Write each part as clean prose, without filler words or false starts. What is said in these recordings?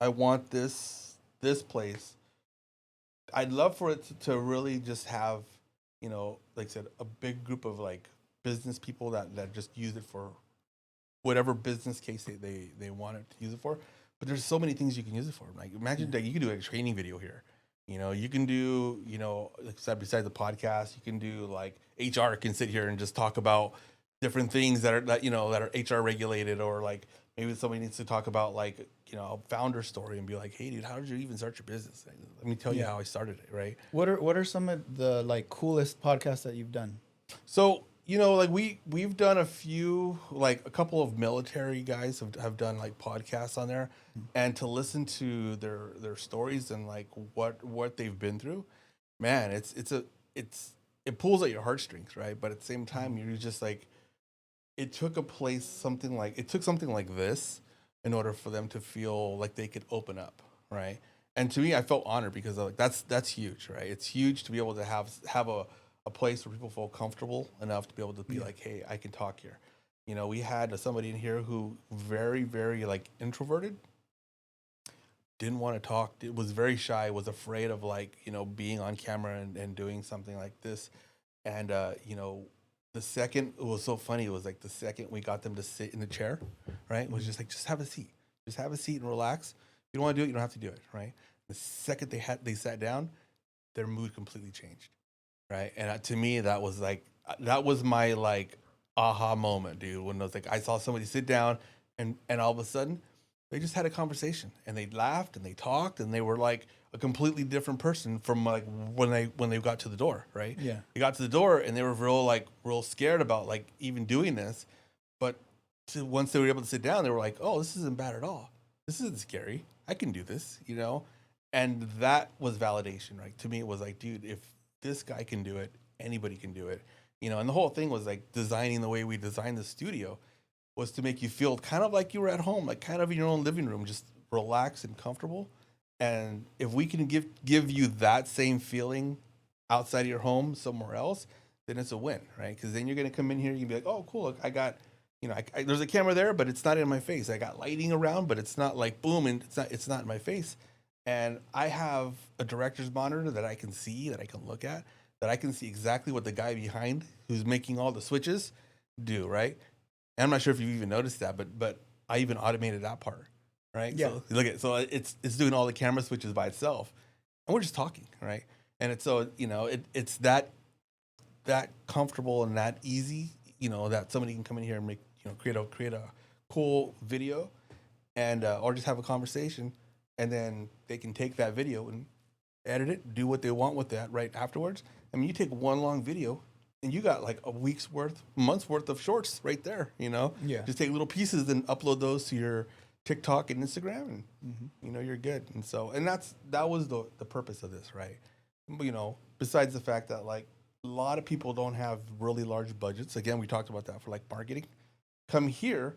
I want this place. I'd love for it to really just have, like I said, a big group of like business people that just use it for whatever business case they want it to use it for. But there's so many things you can use it for. Like imagine that you can do a training video here. You can do, like I said, besides the podcast, you can do like HR can sit here and just talk about different things that are HR regulated, or like maybe somebody needs to talk about like, a founder story and be like, hey dude, how did you even start your business? Like, let me tell you Yeah. how I started it, right? What are some of the like coolest podcasts that you've done? So, like we've done a few, like a couple of military guys have done like podcasts on there, and to listen to their stories and like what they've been through, man, it pulls at your heartstrings, right? But at the same time, you're just like, it took something like this in order for them to feel like they could open up, right? And to me, I felt honored because like that's huge, right? It's huge to be able to have a place where people feel comfortable enough to be able to be like, hey, I can talk here. We had somebody in here who very, very like introverted, didn't want to talk, was very shy, was afraid of like, being on camera and doing something like this. And, the second, it was so funny, it was like the second we got them to sit in the chair, right? It was just like, just have a seat. Just have a seat and relax. If you don't want to do it, you don't have to do it, right? The second they sat down, their mood completely changed, right? And to me, that was my like aha moment, dude. When I was like, I saw somebody sit down, and all of a sudden, they just had a conversation, and they laughed and they talked, and they were like a completely different person from like when they got to the door, right? Yeah. They got to the door and they were real scared about like even doing this, but once they were able to sit down, they were like, oh, this isn't bad at all. This isn't scary. I can do this. And that was validation, right? To me, it was like, dude, if this guy can do it, anybody can do it. And the whole thing was like designing the way we designed the studio was to make you feel kind of like you were at home, like kind of in your own living room, just relaxed and comfortable. And if we can give you that same feeling outside of your home somewhere else, then it's a win, right? Because then you're gonna come in here, you can be like, oh, cool, look, I got, there's a camera there, but it's not in my face. I got lighting around, but it's not like boom, and it's not in my face. And I have a director's monitor that I can see, that I can look at, that I can see exactly what the guy behind who's making all the switches do, right? And I'm not sure if you've even noticed that, but I even automated that part, right? Yeah. So look at, so it's doing all the camera switches by itself, and we're just talking, right? And it's so it's that comfortable and that easy, that somebody can come in here and make create a cool video, and or just have a conversation, and then they can take that video and edit it, do what they want with that right afterwards. I mean, you take one long video and you got like a week's worth, months worth of shorts right there, Yeah. Just take little pieces and upload those to your TikTok and Instagram, and you're good. And so, and that was the purpose of this, right? Besides the fact that like a lot of people don't have really large budgets. Again, we talked about that for like marketing. Come here,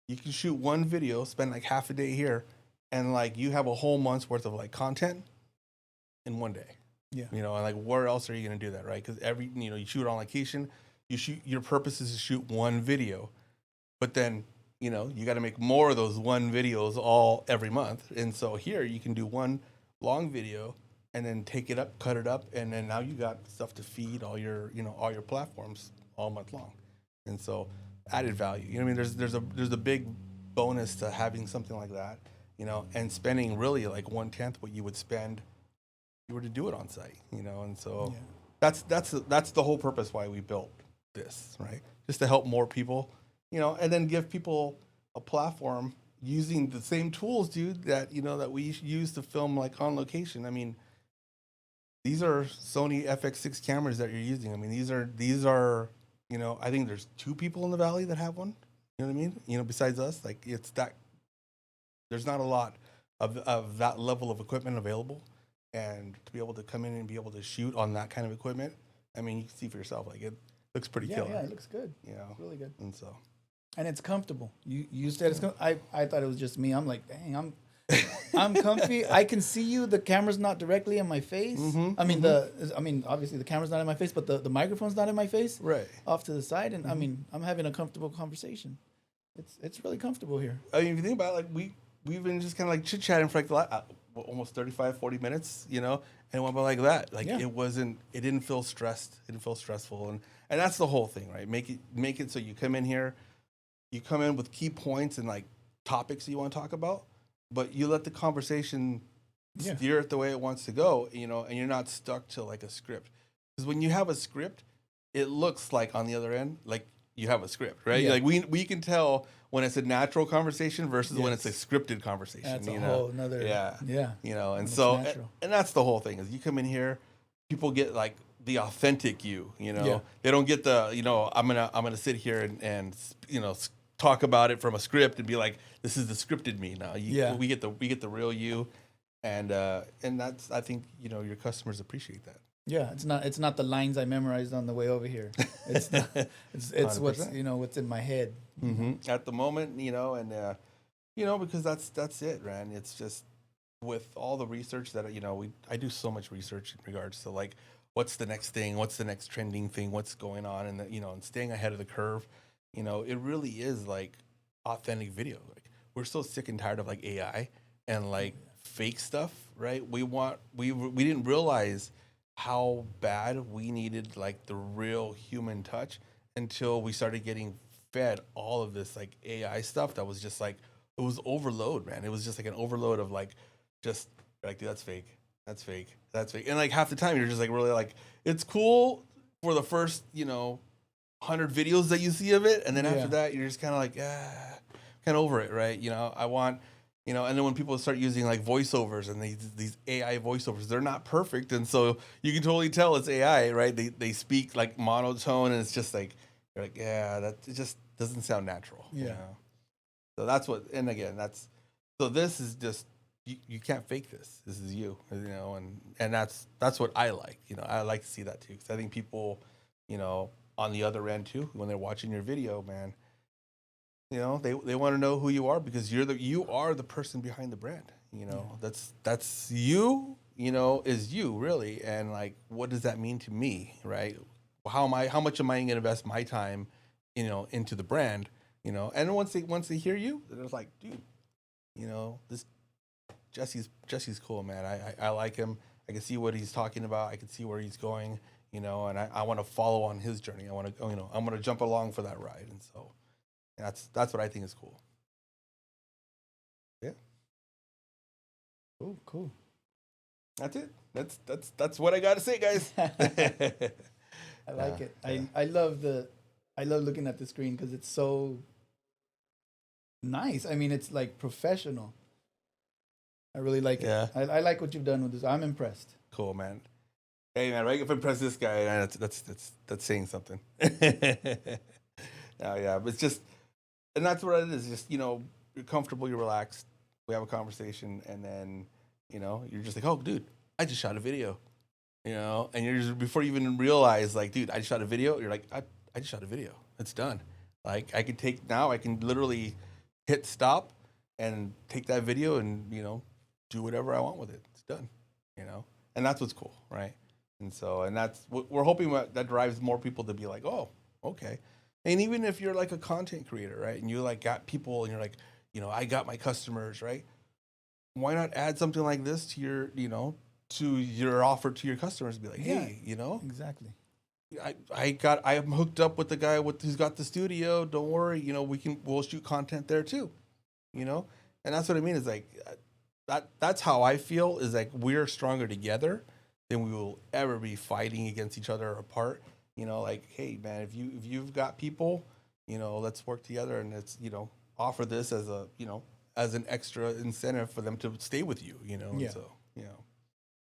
you can shoot one video, spend like half a day here, and like you have a whole month's worth of like content in one day. Yeah. And like where else are you going to do that, right? Because you shoot on location, your purpose is to shoot one video, but then you got to make more of those one videos all every month. And so here you can do one long video and then take it up, cut it up, and then now you got stuff to feed all your platforms all month long. And so added value. I mean, there's a big bonus to having something like that, and spending really like 1/10 what you would spend if you were to do it on site, and so that's the whole purpose why we built this, right? Just to help more people, and then give people a platform using the same tools, dude, that that we use to film like on location. I mean, these are Sony FX6 cameras that you're using. I mean, these are I think there's 2 people in the valley that have one. You know what I mean? Besides us, like it's that there's not a lot of that level of equipment available, and to be able to come in and be able to shoot on that kind of equipment, I mean, you can see for yourself, like it looks pretty killer. Yeah, it looks good. Really good. And so, and it's comfortable. You said it's I thought it was just me. I'm like, dang, I'm comfy. I can see you. The camera's not directly in my face. I mean, obviously the camera's not in my face, but the microphone's not in my face. Right. Off to the side, and I mean, I'm having a comfortable conversation. It's really comfortable here. I mean, if you think about it, like we've been just kind of like chit chatting for like almost 35, 40 minutes, you know, and it went by like that. Like Yeah. it didn't feel stressed. It didn't feel stressful. And that's the whole thing, right? Make it so you come in here, you come in with key points and like topics that you want to talk about, but you let the conversation Yeah. steer it the way it wants to go, you know, and you're not stuck to like a script. Because when you have a script, it looks like on the other end, like you have a script, right? Yeah. Like we can tell when it's a natural conversation versus when it's a Yes. scripted conversation. That's a you whole know? nother. Yeah. Yeah. You know, and It's so natural. and that's the whole thing is you come in here, people get like the authentic you know. Yeah. They don't get the, you know, I'm gonna sit here and you know talk about it from a script and be like, this is the scripted me now. Yeah. We get the real you, and that's, I think, you know, your customers appreciate that. Yeah, it's not the lines I memorized on the way over here. It's not, it's what's 100%. you know what's in my head. At the moment, you know, and you know, because that's it, man. It's just with all the research that, you know, I do so much research in regards to like what's the next thing, what's the next trending thing, what's going on, and you know, and staying ahead of the curve. You know, it really is like authentic video. Like we're so sick and tired of like AI and like fake stuff, right? We didn't realize how bad we needed like the real human touch until we started getting fed all of this like AI stuff that was just like, it was overload, man. It was just like an overload of like, just like, dude, that's fake. That's fake. That's fake. And like half the time you're just like really like, it's cool for the first, you know, 100 videos that you see of it. And then Yeah. after that, you're just kind of like, kind of over it. Right. You know, I want, you know, and then when people start using like voiceovers and these AI voiceovers, they're not perfect. And so you can totally tell it's AI, right? They speak like monotone and it's just like, you're like, that it just doesn't sound natural. Yeah. You know? So that's what, and again, so this is just, you can't fake this. This is you know, and that's what I like. You know, I like to see that too. Cause I think people, you know, on the other end too, when they're watching your video, man, you know, they want to know who you are because you are the person behind the brand. You know, that's you. You know, is you really, and like, what does that mean to me, right? How much am I going to invest my time, you know, into the brand, you know? And once they hear you, they're like, dude, you know, this Jesse's cool, man. I like him. I can see what he's talking about. I can see where he's going, you know, and I want to follow on his journey. I want to, you know, I'm going to jump along for that ride, and so. That's what I think is cool. Yeah. Cool. That's it. That's what I got to say, guys. I like it. I love looking at the screen because it's so nice. I mean, it's like professional. I really like it. Yeah. I like what you've done with this. I'm impressed. Cool, man. Hey, man, right? If I impress this guy, that's saying something. Yeah, but it's just, and that's what it is. Just, you know, you're comfortable, you're relaxed. We have a conversation, and then, you know, you're just like, oh, dude, I just shot a video, you know, and you're just, before you even realize, like, dude, I just shot a video. You're like, I just shot a video. It's done. Like, I can literally hit stop and take that video and, you know, do whatever I want with it. It's done, you know, and that's what's cool, right? And so, and that's what we're hoping that drives more people to be like, oh, okay. And even if you're like a content creator, right, and you like got people and you're like, you know, I got my customers, right? Why not add something like this to your, you know, to your offer to your customers? Be like, hey, you know, Exactly. I am hooked up with the guy who's got the studio. Don't worry, you know, we'll shoot content there too, you know. And that's what I mean is like that's how I feel is like we're stronger together than we will ever be fighting against each other apart. You know, like, hey man, if you've got people, you know, let's work together and let's, you know, offer this as a, you know, as an extra incentive for them to stay with you, you know. Yeah. And so, you know.